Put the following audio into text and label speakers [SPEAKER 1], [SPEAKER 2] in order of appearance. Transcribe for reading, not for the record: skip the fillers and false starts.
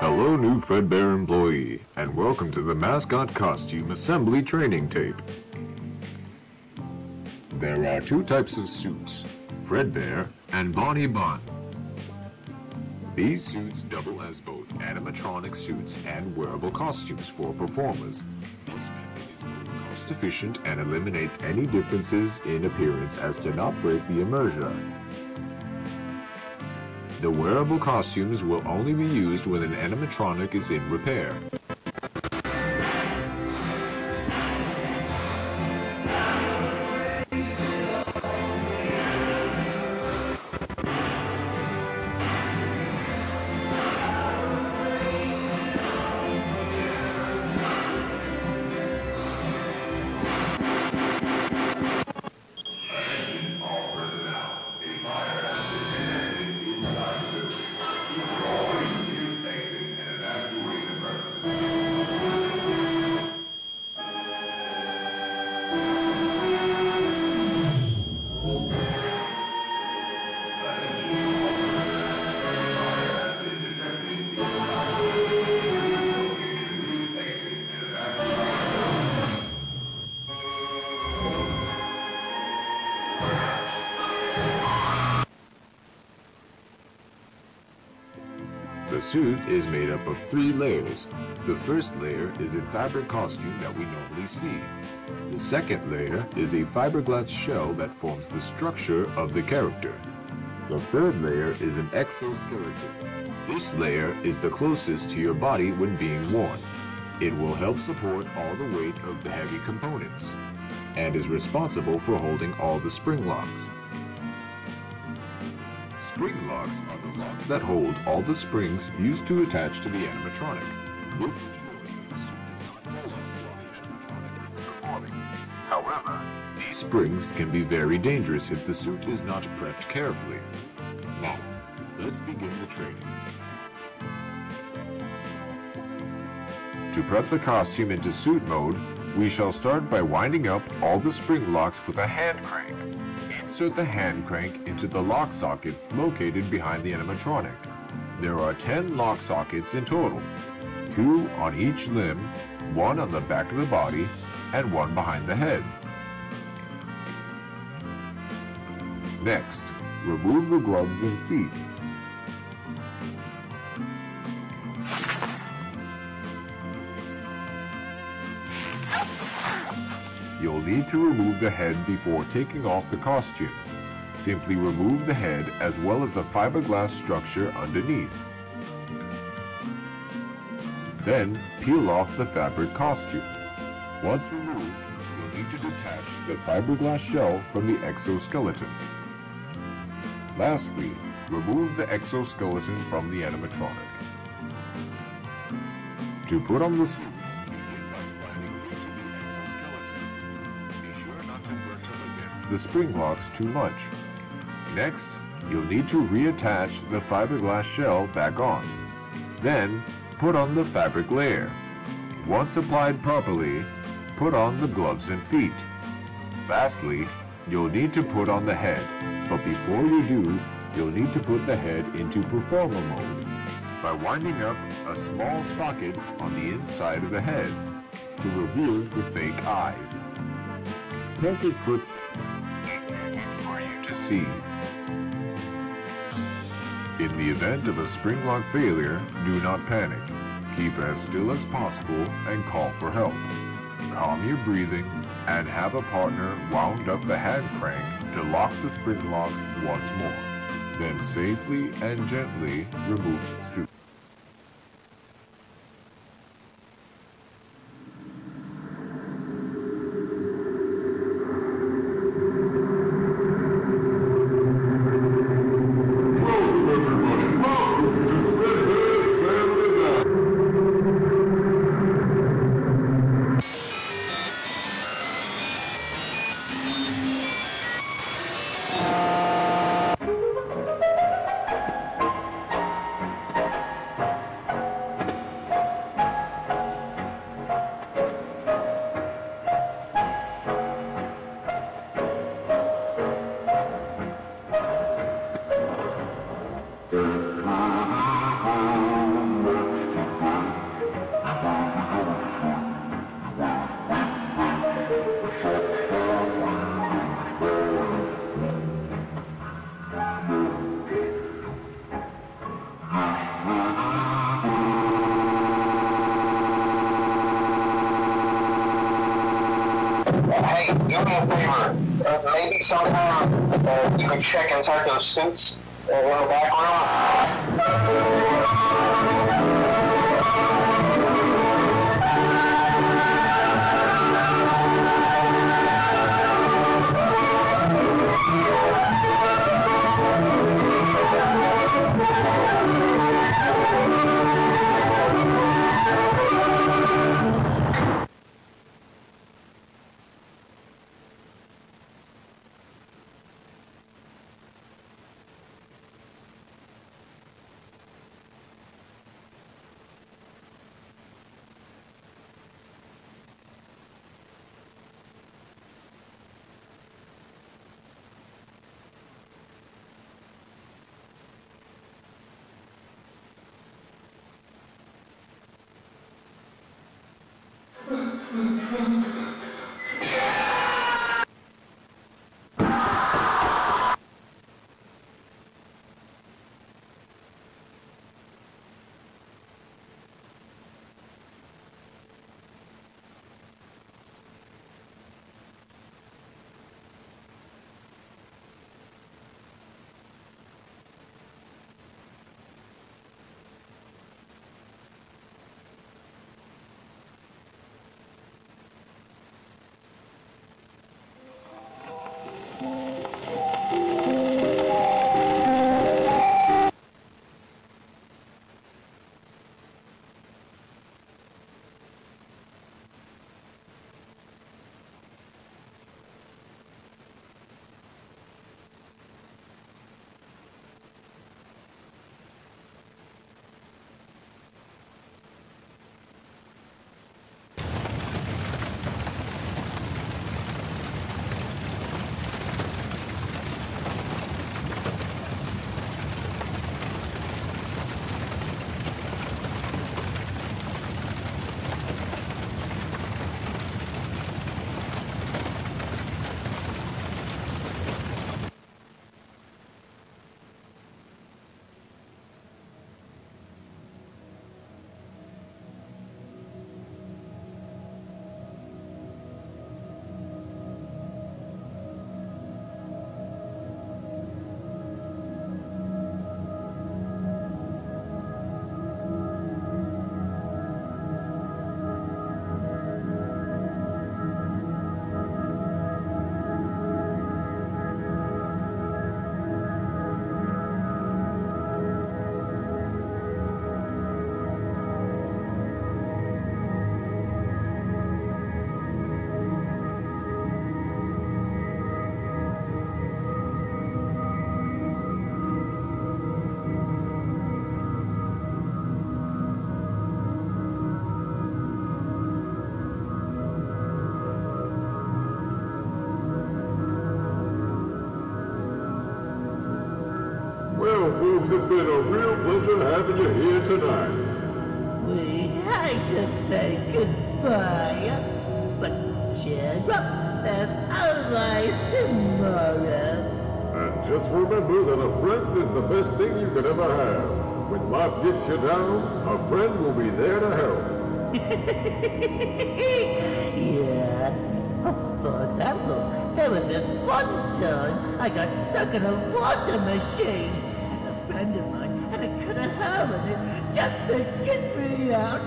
[SPEAKER 1] Hello, new Fredbear employee, and welcome to the Mascot Costume Assembly Training Tape. There are two types of suits, Fredbear and Bonnie Bun. These suits double as both animatronic suits and wearable costumes for performers. This method is both cost-efficient and eliminates any differences in appearance as to not break the immersion. The wearable costumes will only be used when an animatronic is in repair. The suit is made up of 3 layers. The first layer is a fabric costume that we normally see. The second layer is a fiberglass shell that forms the structure of the character. The third layer is an exoskeleton. This layer is the closest to your body when being worn. It will help support all the weight of the heavy components and is responsible for holding all the spring locks. Spring locks are the locks that hold all the springs used to attach to the animatronic. This ensures that the suit does not fall off while the animatronic is performing. However, these springs can be very dangerous if the suit is not prepped carefully. Now, let's begin the training. To prep the costume into suit mode, we shall start by winding up all the spring locks with a hand crank. Insert the hand crank into the lock sockets located behind the animatronic. There are 10 lock sockets in total, 2 on each limb, 1 on the back of the body, and 1 behind the head. Next, remove the gloves and feet. You'll need to remove the head before taking off the costume. Simply remove the head as well as the fiberglass structure underneath. Then peel off the fabric costume. Once removed, you'll need to detach the fiberglass shell from the exoskeleton. Lastly, remove the exoskeleton from the animatronic. To put on the suit, the spring locks too much. Next, you'll need to reattach the fiberglass shell back on. Then, put on the fabric layer. Once applied properly, put on the gloves and feet. Lastly, you'll need to put on the head, but before you do, you'll need to put the head into performer mode by winding up a small socket on the inside of the head to reveal the fake eyes. Perfect for you to see. In the event of a spring lock failure, do not panic. Keep as still as possible and call for help. Calm your breathing and have a partner wound up the hand crank to lock the spring locks once more. Then safely and gently remove the suit.
[SPEAKER 2] maybe sometime you could check inside those suits in the back room.
[SPEAKER 3] Well, folks, it's been a real pleasure having you here tonight.
[SPEAKER 4] We had to say goodbye, but cheer up, there's always tomorrow.
[SPEAKER 3] And just remember that a friend is the best thing you could ever have. When life gets you down, a friend will be there to help.
[SPEAKER 4] Yeah. For example, there was this one time I got stuck in a water machine. And a friend of mine had a cut of hole in it just to get me out.